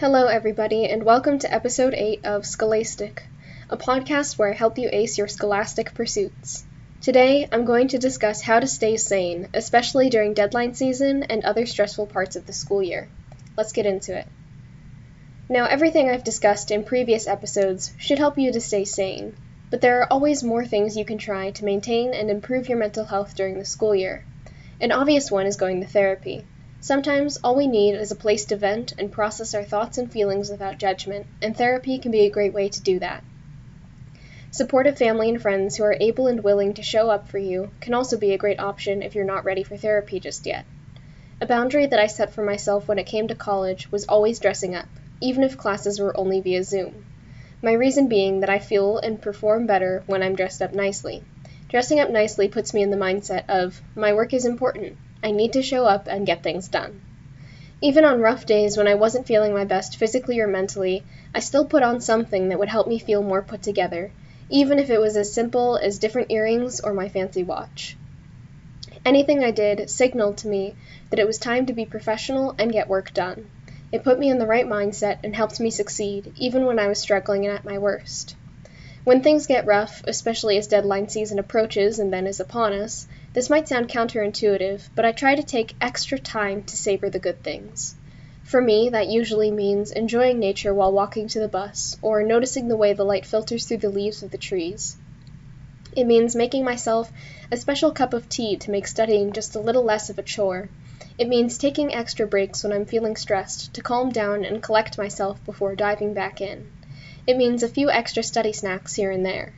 Hello everybody, and welcome to episode 8 of ScholAceStic, a podcast where I help you ace your scholastic pursuits. Today, I'm going to discuss how to stay sane, especially during deadline season and other stressful parts of the school year. Let's get into it. Now, everything I've discussed in previous episodes should help you to stay sane, but there are always more things you can try to maintain and improve your mental health during the school year. An obvious one is going to therapy. Sometimes all we need is a place to vent and process our thoughts and feelings without judgment, and therapy can be a great way to do that. Supportive family and friends who are able and willing to show up for you can also be a great option if you're not ready for therapy just yet. A boundary that I set for myself when it came to college was always dressing up, even if classes were only via Zoom. My reason being that I feel and perform better when I'm dressed up nicely. Dressing up nicely puts me in the mindset of, my work is important. I need to show up and get things done. Even on rough days when I wasn't feeling my best physically or mentally, I still put on something that would help me feel more put together, even if it was as simple as different earrings or my fancy watch. Anything I did signaled to me that it was time to be professional and get work done. It put me in the right mindset and helped me succeed, even when I was struggling and at my worst. When things get rough, especially as deadline season approaches and then is upon us, this might sound counterintuitive, but I try to take extra time to savor the good things. For me, that usually means enjoying nature while walking to the bus, or noticing the way the light filters through the leaves of the trees. It means making myself a special cup of tea to make studying just a little less of a chore. It means taking extra breaks when I'm feeling stressed to calm down and collect myself before diving back in. It means a few extra study snacks here and there.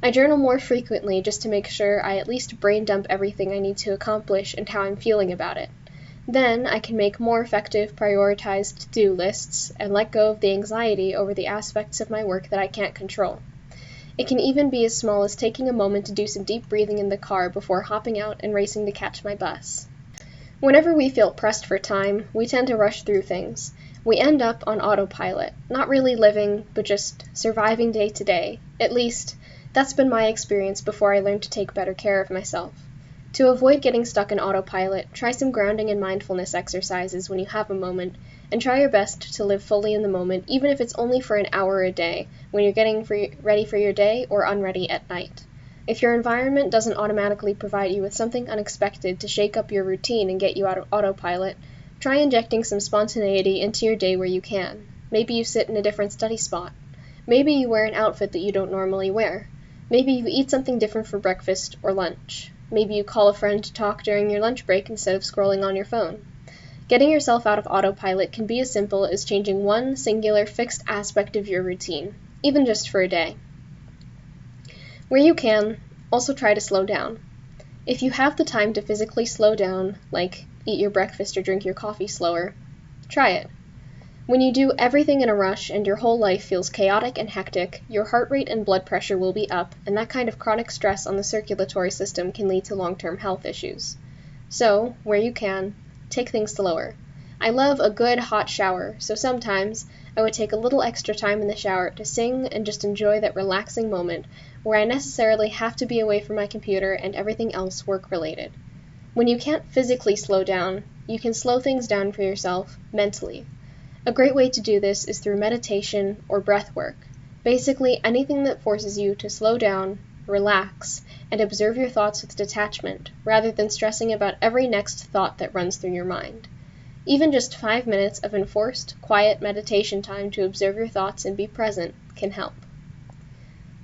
I journal more frequently just to make sure I at least brain dump everything I need to accomplish and how I'm feeling about it. Then I can make more effective prioritized to-do lists and let go of the anxiety over the aspects of my work that I can't control. It can even be as small as taking a moment to do some deep breathing in the car before hopping out and racing to catch my bus. Whenever we feel pressed for time, we tend to rush through things. We end up on autopilot, not really living, but just surviving day to day. At least, that's been my experience before I learned to take better care of myself. To avoid getting stuck in autopilot, try some grounding and mindfulness exercises when you have a moment, and try your best to live fully in the moment, even if it's only for an hour a day, when you're getting ready for your day or unready at night. If your environment doesn't automatically provide you with something unexpected to shake up your routine and get you out of autopilot, try injecting some spontaneity into your day where you can. Maybe you sit in a different study spot. Maybe you wear an outfit that you don't normally wear. Maybe you eat something different for breakfast or lunch. Maybe you call a friend to talk during your lunch break instead of scrolling on your phone. Getting yourself out of autopilot can be as simple as changing one singular fixed aspect of your routine, even just for a day. Where you can, also try to slow down. If you have the time to physically slow down, like eat your breakfast or drink your coffee slower, try it. When you do everything in a rush and your whole life feels chaotic and hectic, your heart rate and blood pressure will be up, and that kind of chronic stress on the circulatory system can lead to long-term health issues. So, where you can, take things slower. I love a good hot shower, so sometimes I would take a little extra time in the shower to sing and just enjoy that relaxing moment where I necessarily have to be away from my computer and everything else work-related. When you can't physically slow down, you can slow things down for yourself mentally. A great way to do this is through meditation or breath work. Basically, anything that forces you to slow down, relax, and observe your thoughts with detachment, rather than stressing about every next thought that runs through your mind. Even just 5 minutes of enforced, quiet meditation time to observe your thoughts and be present can help.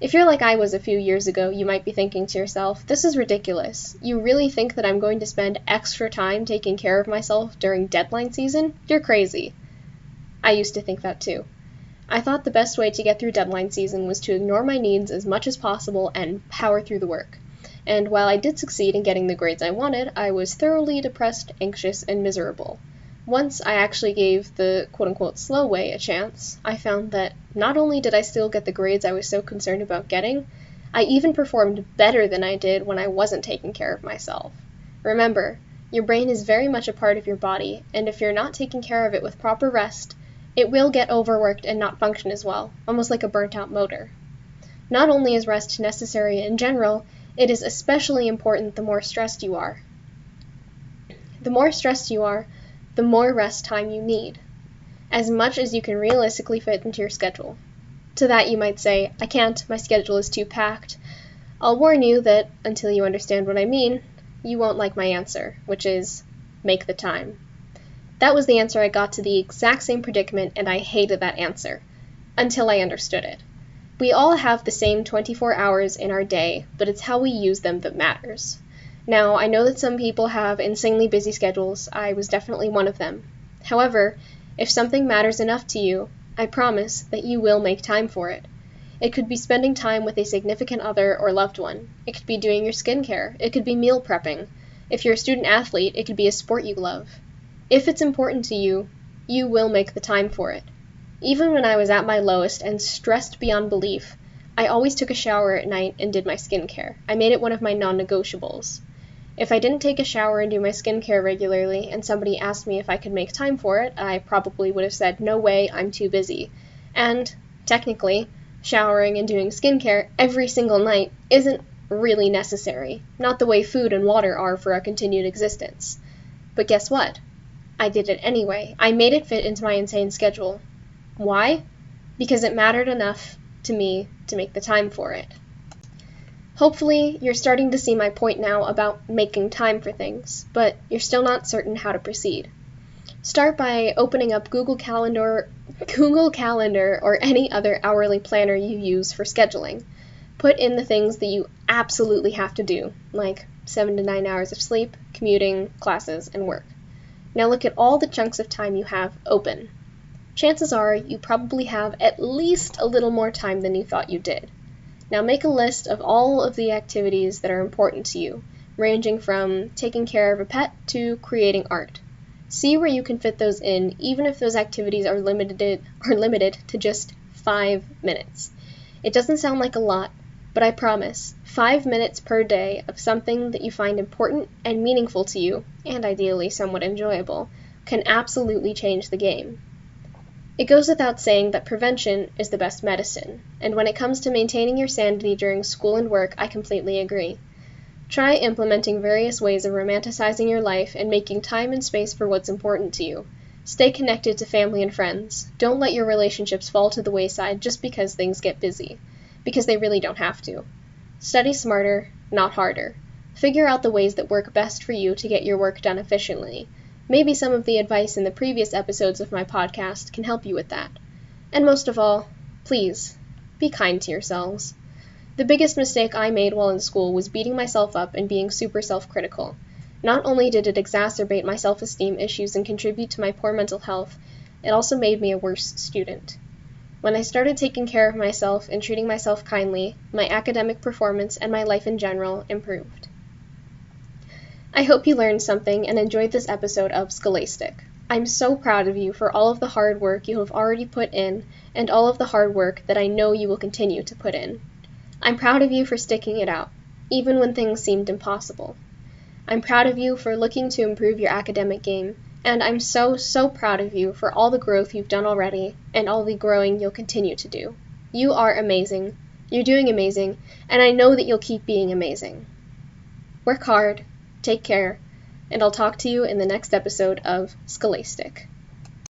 If you're like I was a few years ago, you might be thinking to yourself, this is ridiculous. You really think that I'm going to spend extra time taking care of myself during deadline season? You're crazy. I used to think that too. I thought the best way to get through deadline season was to ignore my needs as much as possible and power through the work. And while I did succeed in getting the grades I wanted, I was thoroughly depressed, anxious, and miserable. Once I actually gave the quote-unquote slow way a chance, I found that not only did I still get the grades I was so concerned about getting, I even performed better than I did when I wasn't taking care of myself. Remember, your brain is very much a part of your body, and if you're not taking care of it with proper rest, it will get overworked and not function as well, almost like a burnt-out motor. Not only is rest necessary in general, it is especially important the more stressed you are. The more stressed you are, the more rest time you need. as much as you can realistically fit into your schedule. To that you might say, I can't, my schedule is too packed. I'll warn you that, until you understand what I mean, you won't like my answer, which is, make the time. That was the answer I got to the exact same predicament, and I hated that answer, until I understood it. We all have the same 24 hours in our day, but it's how we use them that matters. Now, I know that some people have insanely busy schedules. I was definitely one of them. However, if something matters enough to you, I promise that you will make time for it. It could be spending time with a significant other or loved one. It could be doing your skincare. It could be meal prepping. If you're a student athlete, it could be a sport you love. If it's important to you, you will make the time for it. Even when I was at my lowest and stressed beyond belief, I always took a shower at night and did my skincare. I made it one of my non-negotiables. If I didn't take a shower and do my skincare regularly, and somebody asked me if I could make time for it, I probably would have said, no way, I'm too busy. And, technically, showering and doing skincare every single night isn't really necessary, not the way food and water are for our continued existence. But guess what? I did it anyway. I made it fit into my insane schedule. Why? Because it mattered enough to me to make the time for it. Hopefully, you're starting to see my point now about making time for things, but you're still not certain how to proceed. Start by opening up Google Calendar or any other hourly planner you use for scheduling. Put in the things that you absolutely have to do, like 7 to 9 hours of sleep, commuting, classes, and work. Now look at all the chunks of time you have open. Chances are you probably have at least a little more time than you thought you did. Now make a list of all of the activities that are important to you, ranging from taking care of a pet to creating art. See where you can fit those in, even if those activities are limited to just 5 minutes. It doesn't sound like a lot, but I promise, 5 minutes per day of something that you find important and meaningful to you, and ideally somewhat enjoyable, can absolutely change the game. It goes without saying that prevention is the best medicine, and when it comes to maintaining your sanity during school and work, I completely agree. Try implementing various ways of romanticizing your life and making time and space for what's important to you. Stay connected to family and friends. Don't let your relationships fall to the wayside just because things get busy, because they really don't have to. Study smarter, not harder. Figure out the ways that work best for you to get your work done efficiently. Maybe some of the advice in the previous episodes of my podcast can help you with that. And most of all, please, be kind to yourselves. The biggest mistake I made while in school was beating myself up and being super self-critical. Not only did it exacerbate my self-esteem issues and contribute to my poor mental health, it also made me a worse student. When I started taking care of myself and treating myself kindly, my academic performance and my life in general improved. I hope you learned something and enjoyed this episode of ScholAceStic. I'm so proud of you for all of the hard work you have already put in and all of the hard work that I know you will continue to put in. I'm proud of you for sticking it out, even when things seemed impossible. I'm proud of you for looking to improve your academic game, and I'm so proud of you for all the growth you've done already and all the growing you'll continue to do. You are amazing, you're doing amazing, and I know that you'll keep being amazing. Work hard, take care, and I'll talk to you in the next episode of ScholAceStic.